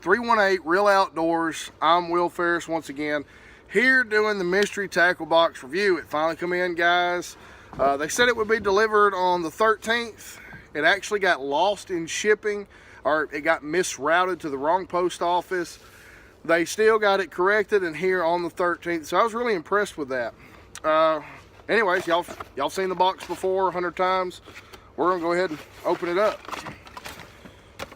318 Real Outdoors. I'm Will Ferris once again, here doing the mystery tackle box review. It finally come in, guys. They said it would be delivered on the 13th. It actually got lost in shipping, or it got misrouted to the wrong post office. They still got it corrected and here on the 13th, so I was really impressed with that. Anyways, y'all seen the box before 100 times. We're gonna go ahead and open it up.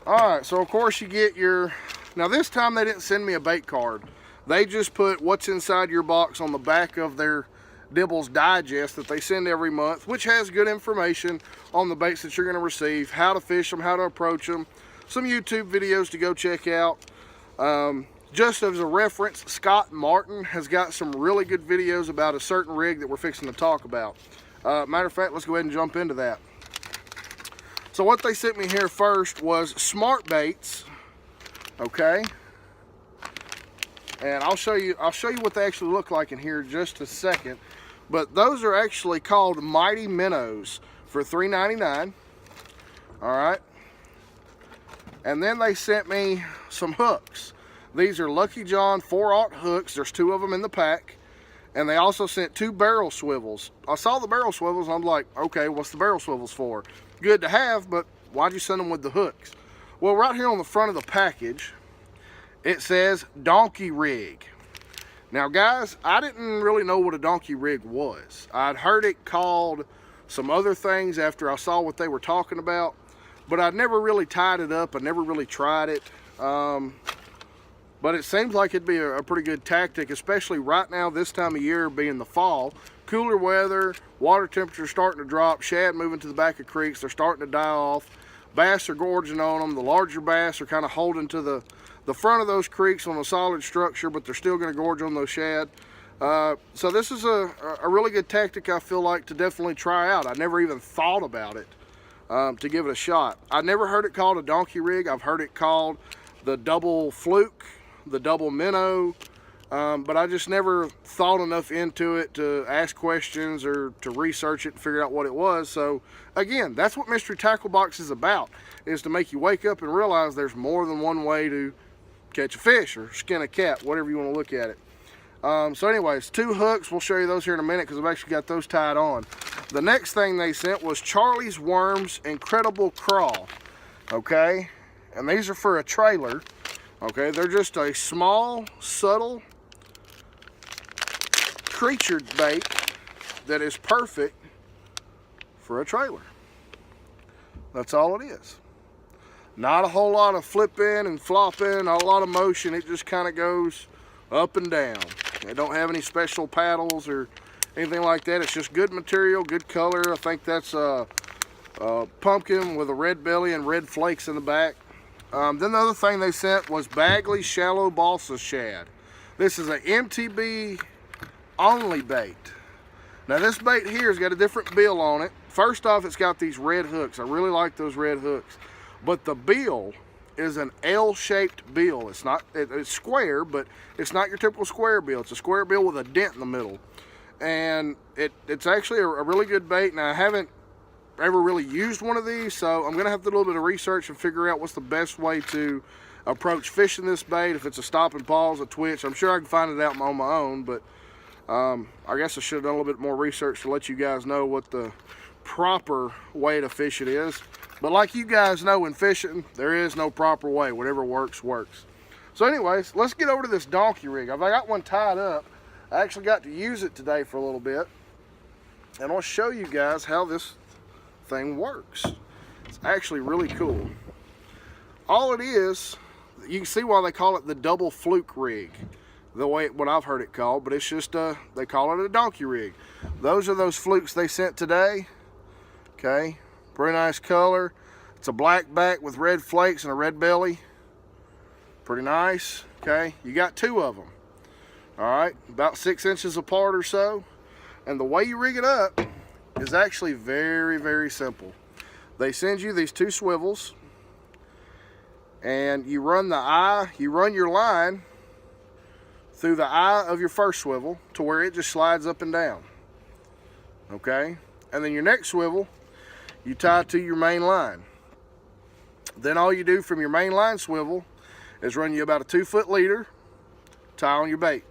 All right, so of course you get your, now this time they didn't send me a bait card. They just put what's inside your box on the back of their Dibbles Digest that they send every month, which has good information on the baits that you're gonna receive, how to fish them, how to approach them, some YouTube videos to go check out. Just as a reference, Scott Martin has got some really good videos about a certain rig that we're fixing to talk about. Matter of fact, let's go ahead and jump into that. So what they sent me here first was Smart Baits, okay? And I'll show you what they actually look like in here in just a second. But those are actually called Mighty Minnows for $3.99. All right. And then they sent me some hooks. These are Lucky John 4/0 hooks. There's 2 of them in the pack. And they also sent 2 barrel swivels. I saw the barrel swivels and I'm like, okay, what's the barrel swivels for? Good to have, but why'd you send them with the hooks? Well, right here on the front of the package, it says donkey rig. Now guys, I didn't really know what a donkey rig was. I'd heard it called some other things after I saw what they were talking about, but I'd never really tied it up. I never really tried it. But it seems like it'd be a pretty good tactic, especially right now, this time of year being the fall. Cooler weather, water temperature starting to drop, shad moving to the back of creeks, they're starting to die off. Bass are gorging on them. The larger bass are kind of holding to the front of those creeks on a solid structure, but they're still going to gorge on those shad. So this is a really good tactic, I feel like, to definitely try out. I never even thought about it to give it a shot. I never heard it called a donkey rig. I've heard it called the double fluke, the double minnow, but I just never thought enough into it to ask questions or to research it and figure out what it was. So again, that's what Mystery Tackle Box is about, is to make you wake up and realize there's more than one way to catch a fish or skin a cat, whatever you want to look at it. So anyways, 2 hooks, we'll show you those here in a minute because I've actually got those tied on. The next thing they sent was Charlie's Worms Incredible Crawl, okay? And these are for a trailer. Okay, they're just a small, subtle creature bait that is perfect for a trailer. That's all it is. Not a whole lot of flipping and flopping, not a lot of motion. It just kind of goes up and down. They don't have any special paddles or anything like that. It's just good material, good color. I think that's a pumpkin with a red belly and red flakes in the back. Then the other thing they sent was Bagley Shallow Balsa Shad. This is an MTB only bait. Now this bait here has got a different bill on it. First off, it's got these red hooks. I really like those red hooks. But the bill is an L-shaped bill. It's not, it's square, but it's not your typical square bill. It's a square bill with a dent in the middle. And it's actually a really good bait. Now I haven't ever really used one of these, so I'm gonna have to do a little bit of research and figure out what's the best way to approach fishing this bait. If it's a stop and pause, a twitch, I'm sure I can find it out on my own, but I guess I should have done a little bit more research to let you guys know what the proper way to fish it is. But like you guys know, in fishing, there is no proper way. Whatever works, works. So anyways, let's get over to this donkey rig. I've got one tied up. I actually got to use it today for a little bit, and I'll show you guys how this thing works. It's actually really cool. All it is, you can see why they call it the double fluke rig, the way what I've heard it called, but it's just they call it a donkey rig. Those are those flukes they sent today. Okay, pretty nice color. It's a black back with red flakes and a red belly. Pretty nice. Okay, you got 2 of them. All right, about 6 inches apart or so. And the way you rig it up is actually very, very simple. They send you these 2 swivels, and you run your line through the eye of your first swivel to where it just slides up and down. Okay, and then your next swivel you tie to your main line. Then all you do from your main line swivel is run you about a 2-foot leader, tie on your bait.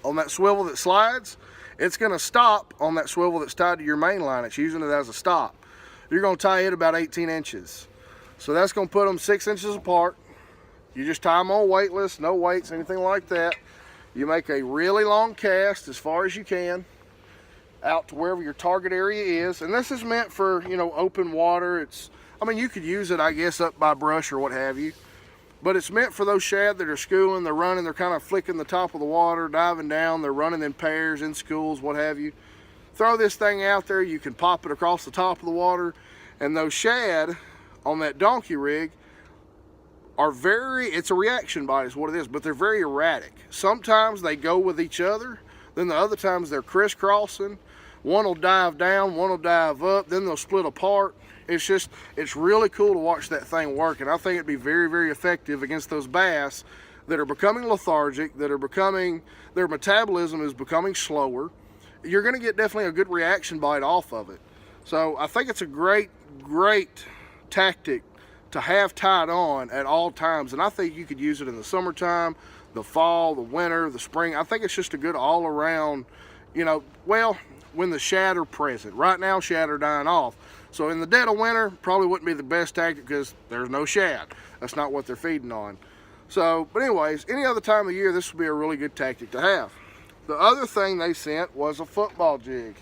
On that swivel that slides, it's going to stop on that swivel that's tied to your main line. It's using it as a stop. You're going to tie it about 18 inches. So that's going to put them 6 inches apart. You just tie them on weightless, no weights, anything like that. You make a really long cast as far as you can out to wherever your target area is. And this is meant for, you know, open water. I mean, you could use it, I guess, up by brush or what have you. But it's meant for those shad that are schooling, they're running, they're kind of flicking the top of the water, diving down, they're running in pairs, in schools, what have you. Throw this thing out there, you can pop it across the top of the water, and those shad on that donkey rig are it's a reaction bite is what it is, but they're very erratic. Sometimes they go with each other, then the other times they're crisscrossing. One will dive down, one will dive up, then they'll split apart. It's really cool to watch that thing work, and I think it'd be very, very effective against those bass that are becoming lethargic, their metabolism is becoming slower. You're gonna get definitely a good reaction bite off of it. So I think it's a great, great tactic to have tied on at all times, and I think you could use it in the summertime, the fall, the winter, the spring. I think it's just a good all around, you know, well, when the shad are present. Right now, shad are dying off. So in the dead of winter, probably wouldn't be the best tactic because there's no shad. That's not what they're feeding on. So, but anyways, any other time of year, this would be a really good tactic to have. The other thing they sent was a football jig.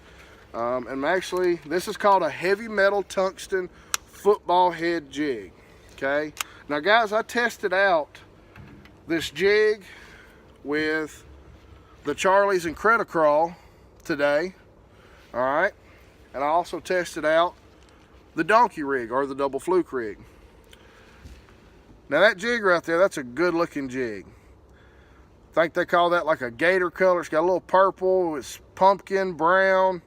And actually, this is called a heavy metal tungsten football head jig. Okay. Now guys, I tested out this jig with the Charlies and Credicrawl today. All right. And I also tested out the donkey rig or the double fluke rig. Now that jig right there, that's a good looking jig. I think they call that like a gator color. It's got a little purple, it's pumpkin brown.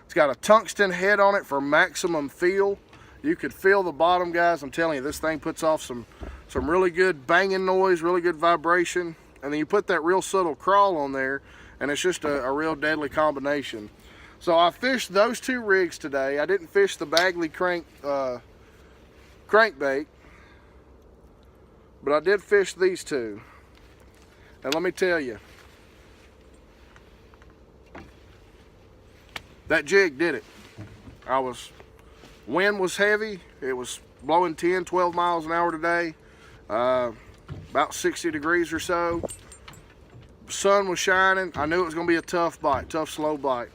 It's got a tungsten head on it for maximum feel. You could feel the bottom, guys. I'm telling you, this thing puts off some really good banging noise, really good vibration. And then you put that real subtle crawl on there, and it's just a real deadly combination. So I fished those two rigs today. I didn't fish the Bagley crankbait, but I did fish these two. And let me tell you, that jig did it. Wind was heavy. It was blowing 10, 12 miles an hour today. About 60 degrees or so. Sun was shining. I knew it was gonna be a tough bite, tough, slow bite.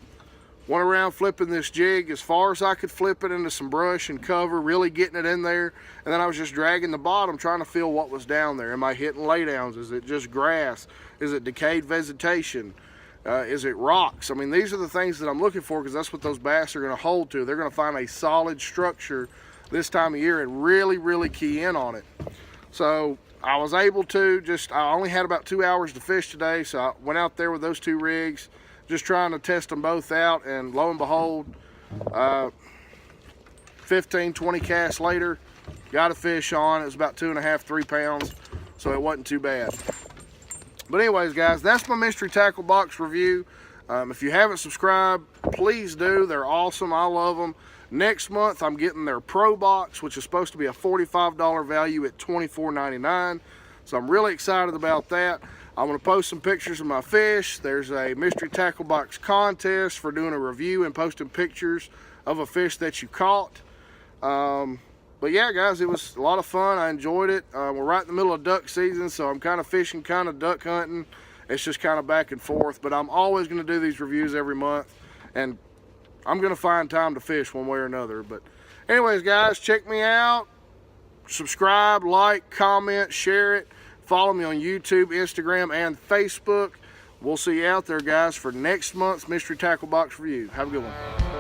Went around flipping this jig as far as I could flip it into some brush and cover, really getting it in there. And then I was just dragging the bottom, trying to feel what was down there. Am I hitting laydowns? Is it just grass? Is it decayed vegetation? Is it rocks? I mean, these are the things that I'm looking for because that's what those bass are gonna hold to. They're gonna find a solid structure this time of year and really, really key in on it. So I was able to I only had about 2 hours to fish today, so I went out there with those two rigs, just trying to test them both out, and lo and behold, 15, 20 casts later, got a fish on. It was about 2.5, 3 pounds, so it wasn't too bad. But anyways, guys, that's my mystery tackle box review. If you haven't subscribed, please do. They're awesome. I love them. Next month, I'm getting their Pro Box, which is supposed to be a $45 value at $24.99. So I'm really excited about that. I'm going to post some pictures of my fish. There's a mystery tackle box contest for doing a review and posting pictures of a fish that you caught. But yeah, guys, it was a lot of fun. I enjoyed it. We're right in the middle of duck season, so I'm kind of fishing, kind of duck hunting. It's just kind of back and forth, but I'm always going to do these reviews every month, and I'm going to find time to fish one way or another. But anyways, guys, check me out. Subscribe, like, comment, share it. Follow me on YouTube, Instagram, and Facebook. We'll see you out there, guys, for next month's Mystery Tackle Box review. Have a good one.